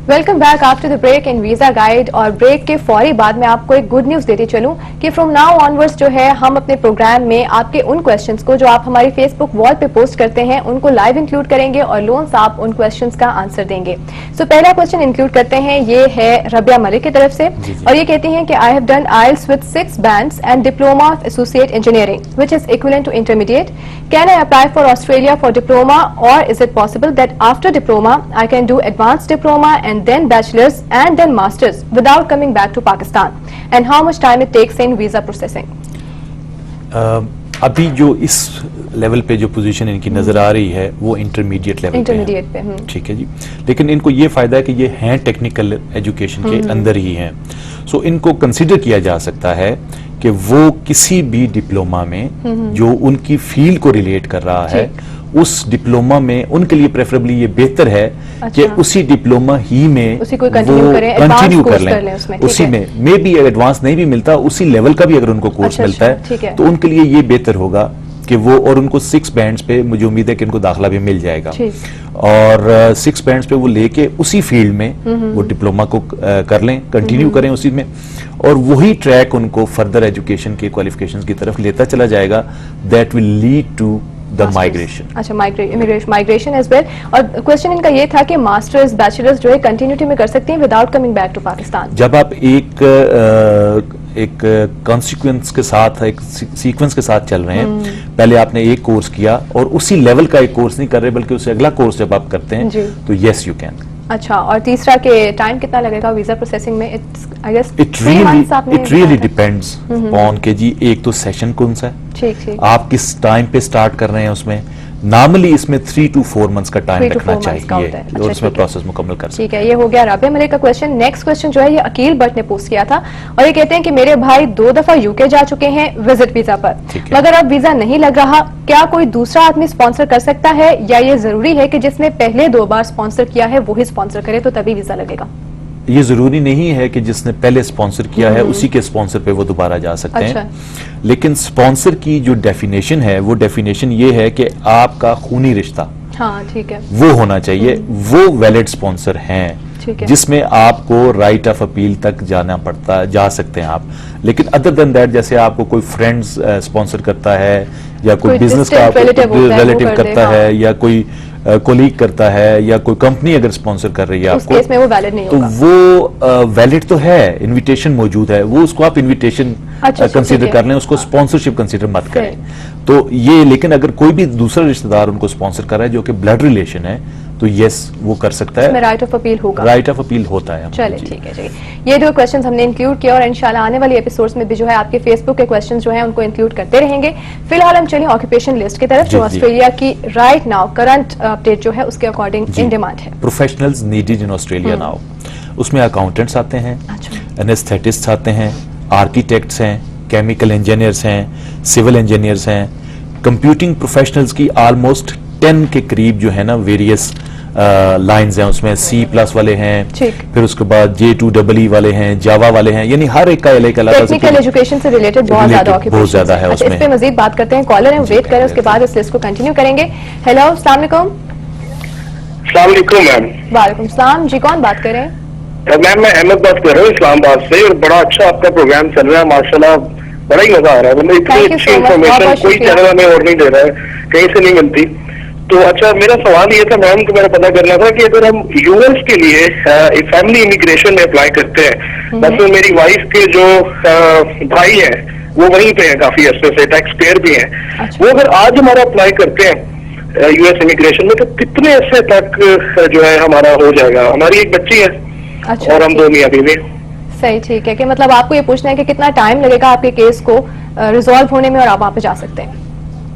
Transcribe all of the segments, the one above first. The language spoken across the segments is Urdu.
Welcome back after the break in visa guide. اور بریک کے فوری بعد میں آپ کو ایک گڈ نیوز دیتی چلوں کہ فرام ناؤ آنورڈز جو ہے ہم اپنے پروگرام میں آپ کے ان کویشچنس کو جو آپ ہماری فیس بک وال پہ پوسٹ کرتے ہیں ان کو لائیو انکلوڈ کریں گے اور لون صاحب ان کویشچنس کا آنسر دیں گے. سو پہلا کویشچن انکلوڈ کرتے ہیں, یہ ہے ربیہ ملک کی طرف سے اور یہ کہتی ہیں کہ I have done aisles with 6 bands and diploma of associate engineering which is equivalent to intermediate. Can I apply for Australia for diploma, or is it possible that after diploma I can do advanced diploma and then bachelor's and then master's without coming back to Pakistan? And how much time it takes in visa processing? ابھی جو اس لیول پہ جو پوزیشن ان کی نظر آ رہی ہے وہ انٹرمیڈیٹ لیول انٹرمیڈیٹ پہ, ٹھیک ہے جی. لیکن ان کو یہ فائدہ ہے کہ یہ ہیں ٹیکنیکل ایجوکیشن کے اندر ہی ہیں, سو ان کو کنسیڈر کیا جا سکتا ہے کہ وہ کسی بھی ڈپلوما میں جو ان کی فیلڈ کو ریلیٹ کر رہا ہے اس ڈپلوما میں ان کے لیے پریفریبلی یہ بہتر ہے کہ اسی ڈپلوما ہی میں وہ کنٹینیو کر لیں. اسی میں مے بی ایڈوانس نہیں بھی ملتا, اسی لیول کا بھی اگر ان کو کورس ملتا ہے تو ان کے لیے یہ بہتر ہوگا کہ وہ, اور ان کو 6 bands پہ مجھے امید ہے کہ ان کو داخلہ بھی مل جائے گا, اور 6 bands پہ وہ لے کے اسی فیلڈ میں وہ ڈپلوما کو کر لیں, کنٹینیو کریں اسی میں, اور وہی ٹریک ان کو فردر ایجوکیشن کے کوالیفیکیشنز کی طرف لیتا چلا جائے گا. That will lead to the migration. اچھا, migration as well. اور کوشچن ان کا یہ تھا کہ ماسٹرز بیچلرز جو ہے کنٹینیوٹی میں کر سکتے ہیں without coming back to Pakistan. جب آپ ایک کانسیکوینس کے ساتھ, ایک سیکوینس کے ساتھ چل رہے ہیں, پہلے آپ نے ایک کورس کیا اور اسی لیول کا ایک کورس نہیں کر رہے بلکہ اسے اگلا کورس جب آپ کرتے ہیں تو یس یو کین. اچھا, اور تیسرا کہ ٹائم کتنا لگے گا ویزا پروسیسنگ میں؟ It really depends on کہ جی ایک تو سیشن کون سا ہے, آپ کس ٹائم پہ سٹارٹ کر رہے ہیں. اس میں نارملی اس میں 3 to 4 months کا ٹائم رکھنا چاہیے اور اس میں پروسیس مکمل کر سکتے ہیں. ٹھیک ہے, یہ ہو گیا رابعہ ملک کا کویشچن. نیکسٹ کویشچن جو ہے یہ عقیل بٹ نے پوسٹ کیا تھا اور یہ کہتے ہیں کہ میرے بھائی 2 دفعہ UK جا چکے ہیں وزٹ ویزا پر, مگر اب ویزا نہیں لگ رہا. کیا کوئی دوسرا آدمی اسپانسر کر سکتا ہے یا یہ ضروری ہے کہ جس نے پہلے 2 بار اسپانسر کیا ہے وہی اسپانسر کرے تو تبھی ویزا لگے گا؟ یہ ضروری نہیں ہے کہ جس نے پہلے اسپانسر کیا ہے اسی کے اسپانسر پہ وہ دوبارہ جا سکتے ہیں, لیکن اسپانسر کی جو ڈیفینیشن ہے وہ ڈیفینیشن یہ ہے کہ آپ کا خونی رشتہ وہ ہونا چاہیے, وہ ویلڈ اسپانسر ہیں جس میں آپ کو رائٹ آف اپیل تک جا سکتے ہیں آپ. لیکن ادر دین دیٹ, جیسے آپ کو کوئی فرینڈز اسپانسر کرتا ہے یا کوئی بزنس کا ریلیٹیو کرتا ہے یا کوئی کولیگ کرتا ہے یا کوئی کمپنی اگر اسپانسر کر رہی ہے آپ کو, تو وہ ویلڈ تو ہے, انویٹیشن موجود ہے, وہ اس کو آپ انویٹیشن کنسیڈر کر لیں, اس کو اسپانسرشپ کنسیڈر مت کریں. تو یہ, لیکن اگر کوئی بھی دوسرا رشتہ دار ان کو اسپانسر کر رہا ہے جو کہ بلڈ ریلیشن ہے تو یس وہ کر سکتا ہے, رائٹ آف اپیل ہوگا, رائٹ آف اپیل ہوتا ہے. چلے ٹھیک ہے جی, یہ 2 کویشچنز ہم نے انکلوڈ کیا اور انشاءاللہ آنے والی ایپیسوڈز میں بھی جو ہے آپ کے فیس بک کے کویشچنز جو ہیں ان کو انکلوڈ کرتے رہیں گے. فی الحال ہم چلیں آکوپیشن لسٹ کی طرف جو آسٹریلیا کی رائٹ ناؤ کرنٹ اپڈیٹ جو ہے اس کے اکارڈنگ ان ڈیمانڈ ہے. Professionals needed in Australia now, اس میں اکاؤنٹنٹس آتے ہیں, انیستھیٹسٹ آتے ہیں, آرکیٹیکٹس ہیں, کیمیکل انجینئرس ہیں, سول انجینئرس ہیں, کمپیوٹنگ پروفیشنلز کی آلموسٹ 10 کے قریب جو ہے نا ویریس لائنز ہیں, اس میں C+ والے ہیں, پھر اس کے بعد J2EE والے ہیں, جاوا والے ہیں, یعنی ہر ایک کا الگ الگ ٹیکنیکل ایجوکیشن سے ریلیٹڈ بہت زیادہ ہے. اس میں اس پہ مزید بات کرتے ہیں, کالر ہیں ویٹ کریں, اس کے بعد اس لسٹ کو کنٹینیو کریں گے. ہیلو, السلام علیکم. السلام علیکم میم. وعلیکم السلام جی, کون بات کر رہے ہیں؟ میم میں احمد بات کر رہا ہوں اسلام آباد سے, اور بڑا اچھا آپ کا پروگرام چل رہا ہے ماشاءاللہ, بڑا ہی مزہ آ رہا ہے. مطلب اتنی اچھی انفارمیشن کوئی چینل ہمیں اور نہیں دے رہا ہے, کہیں سے نہیں ملتی. تو اچھا, میرا سوال یہ تھا میم کہ میرا پتا کرنا تھا کہ اگر ہم US کے لیے فیملی امیگریشن میں اپلائی کرتے ہیں, مثلا میری وائف کے جو بھائی ہیں وہ وہیں پہ ہیں کافی عرصے سے, ٹیکس پیئر بھی ہیں, وہ اگر آج ہمارا اپلائی کرتے ہیں US امیگریشن میں تو کتنے عرصے تک جو ہے ہمارا ہو جائے گا؟ ہماری ایک بچی ہے اور ہم 2 میاں بیوی. صحیح, ٹھیک ہے, کہ مطلب آپ کو یہ پوچھنا ہے کہ کتنا ٹائم لگے گا آپ کے کیس کو ریزالو ہونے میں اور آپ وہاں پہ جا سکتے ہیں.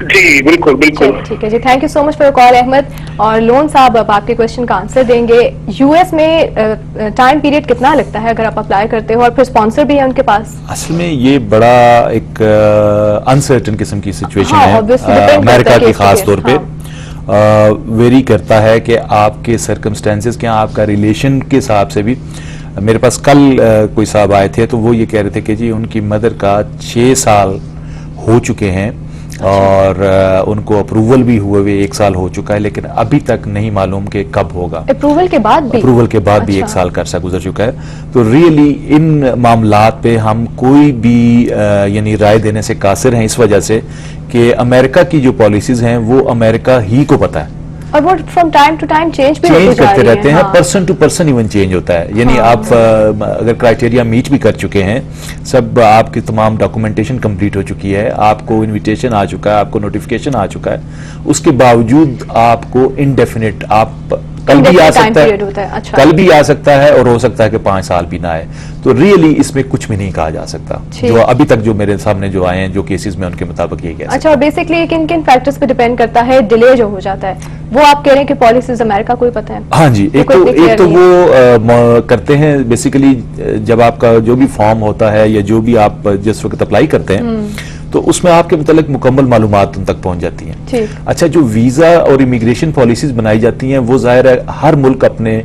جی بالکل بالکل, ٹھیک ہے جی, thank you so much for your call Ahmed. اور لون صاحب اب آپ کے کویشچن کا آنسر دیں گے. US میں ٹائم پیریڈ کتنا لگتا ہے اگر آپ اپلائی کرتے ہو, اور پھر اسپانسر بھی ہے ان کے پاس؟ اصل میں یہ بڑا ایک انسرٹن قسم کی سچویشن ہے امریکہ کی, خاص طور پہ ویری کرتا ہے کہ آپ کے سرکمسٹانسز کیا, آپ کا ریلیشن کے حساب سے بھی. میرے پاس کل کوئی صاحب آئے تھے تو وہ یہ کہہ رہے تھے کہ جی ان کی مدر کا 6 سال ہو چکے ہیں اور ان کو اپروول بھی ہوئے 1 سال ہو چکا ہے، لیکن ابھی تک نہیں معلوم کہ کب ہوگا. اپروول کے بعد بھی 1 سال کا عرصہ گزر چکا ہے. تو ریئلی ان معاملات پہ ہم کوئی بھی یعنی رائے دینے سے قاصر ہیں، اس وجہ سے کہ امریکہ کی جو پالیسیز ہیں وہ امریکہ ہی کو پتہ ہے، اور وہ from time to time change کرتے رہتے ہیں. Person to person even change ہوتا ہے. یعنی آپ اگر کرائٹیریا میٹ بھی کر چکے ہیں، سب آپ کی تمام ڈاکومنٹیشن کمپلیٹ ہو چکی ہے، آپ کو انویٹیشن آ چکا ہے، آپ کو نوٹیفیکیشن آ چکا ہے، اس کے باوجود آپ کو انڈیفینٹ آپ کل بھی آ سکتا ہے، کل بھی آ سکتا ہے اور ہو سکتا ہے کہ 5 سال بھی نہ آئے. تو ریئلی اس میں کچھ بھی نہیں کہا جا سکتا. جو ابھی تک جو میرے سامنے جو آئے ہیں جو کیسز میں، ان کے مطابق یہ کہہ. اچھا، اور بیسکلی کن کن فیکٹرز پہ ڈیپینڈ کرتا ہے ڈیلے جو ہو جاتا ہے؟ وہ آپ کہہ رہے ہیں کہ پالیسیز امریکہ کو ہی پتہ ہے. ہاں جی، ایک تو وہ کرتے ہیں بیسیکلی جب آپ کا جو بھی فارم ہوتا ہے یا جو بھی آپ جس وقت اپلائی کرتے ہیں تو اس میں آپ کے متعلق مکمل معلومات ان تک پہنچ جاتی ہیں. اچھا، جو ویزا اور امیگریشن پالیسیز بنائی جاتی ہیں وہ ظاہر ہے ہر ملک اپنے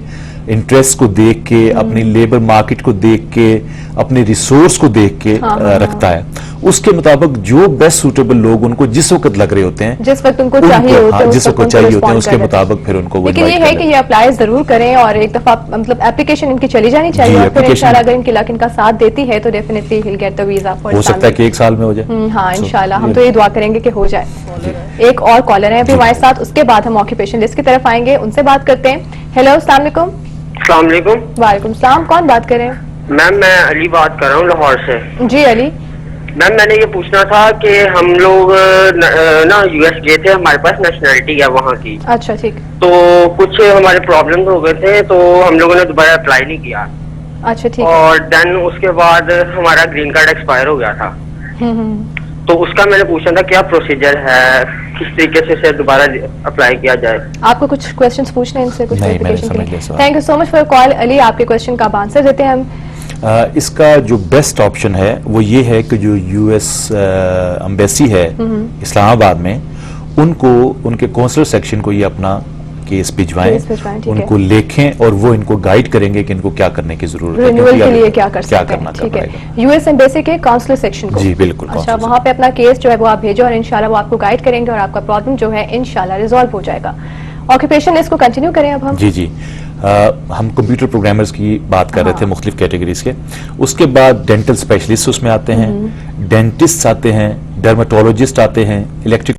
انٹرسٹ کو دیکھ کے، اپنی لیبر مارکیٹ کو دیکھ کے، اپنے ریسورس کو دیکھ کے رکھتا ہے. اس کے مطابق جو بیسٹ سوٹیبل لوگ ان کو جس وقت لگ رہے ہوتے ہیں، جس وقت ان کو چاہیے ہوتے ہیں، جس وقت چاہیے ہوتے ہیں، اس کے مطابق پھر ان کو. لیکن یہ ہے کہ یہ اپلائی ضرور کریں اور ایک دفعہ مطلب اپلیکیشن ان کی چلی جانی چاہیے، اور پھر انشاءاللہ اگر ان کی لک ان کا ساتھ دیتی ہے تو definitely he'll get the visa. ہو سکتا ہے کہ 1 سال میں ہو جائے. ہاں انشاءاللہ، ہم تو یہ دعا کریں گے کہ ہو جائے. ایک اور کالر ہے ابھی ہمارے ساتھ، اس کے بعد ہم آکیوپیشن لسٹ کی طرف آئیں گے، ان سے بات کرتے ہیں. ہیلو، السلام علیکم. السلام علیکم. وعلیکم السلام. کون بات کر رہے ہیں؟ میم میں علی بات کر رہا ہوں لاہور سے. جی علی. میم میں نے یہ پوچھنا تھا کہ ہم لوگ نا یو ایس گئے تھے، ہمارے پاس نیشنلٹی ہے وہاں کی. اچھا ٹھیک. تو کچھ ہمارے پرابلم ہو گئے تھے تو ہم لوگوں نے دوبارہ اپلائی نہیں کیا. اچھا ٹھیک. اور دین اس کے بعد ہمارا گرین کارڈ ایکسپائر ہو گیا تھا. تو اس کا میں نے پوچھنا تھا کیا پروسیجر ہے، کس طریقے سے اسے دوبارہ اپلائی کیا جائے. آپ کو کچھ کوشچنس پوچھنے ہیں ان سے؟ کچھ نہیں. Thank you so much for call Ali. آپ کے کوشچن کا آنسر دیتے ہیں ہم. اس کا جو بیسٹ آپشن ہے وہ یہ ہے کہ جو یو ایس امبیسی ہے اسلام آباد میں، ان کو ان کے کونسلر سیکشن کو یہ اپنا کیس بھجوائیں، ان کو لکھیں اور وہ ان کو گائیڈ کریں گے کہ ان کو کیا کرنے کی ضرورت ہے، رینیول کے لیے کیا کرنا ٹھیک ہے. یو ایس ایمبیسی کے کونسلر سیکشن کو. جی بالکل. اچھا، وہاں پہ اپنا کیس جو ہے وہ آپ بھیجو اور انشاءاللہ وہ آپ کو گائیڈ کریں گے اور آپ کا پرابلم جو ہے انشاءاللہ ریزالو ہو جائے گا. آکیوپیشن اس کو کنٹینیو کریں اب ہم. جی ہم کمپیوٹر پروگرامرز کی بات کر رہے تھے مختلف کیٹیگریز کے. اس کے بعد ڈینٹل اسپیشلسٹ اس میں آتے ہیں، ڈینٹسٹ آتے ہیں، ڈرمیٹولوجسٹ آتے ہیں، الیکٹرک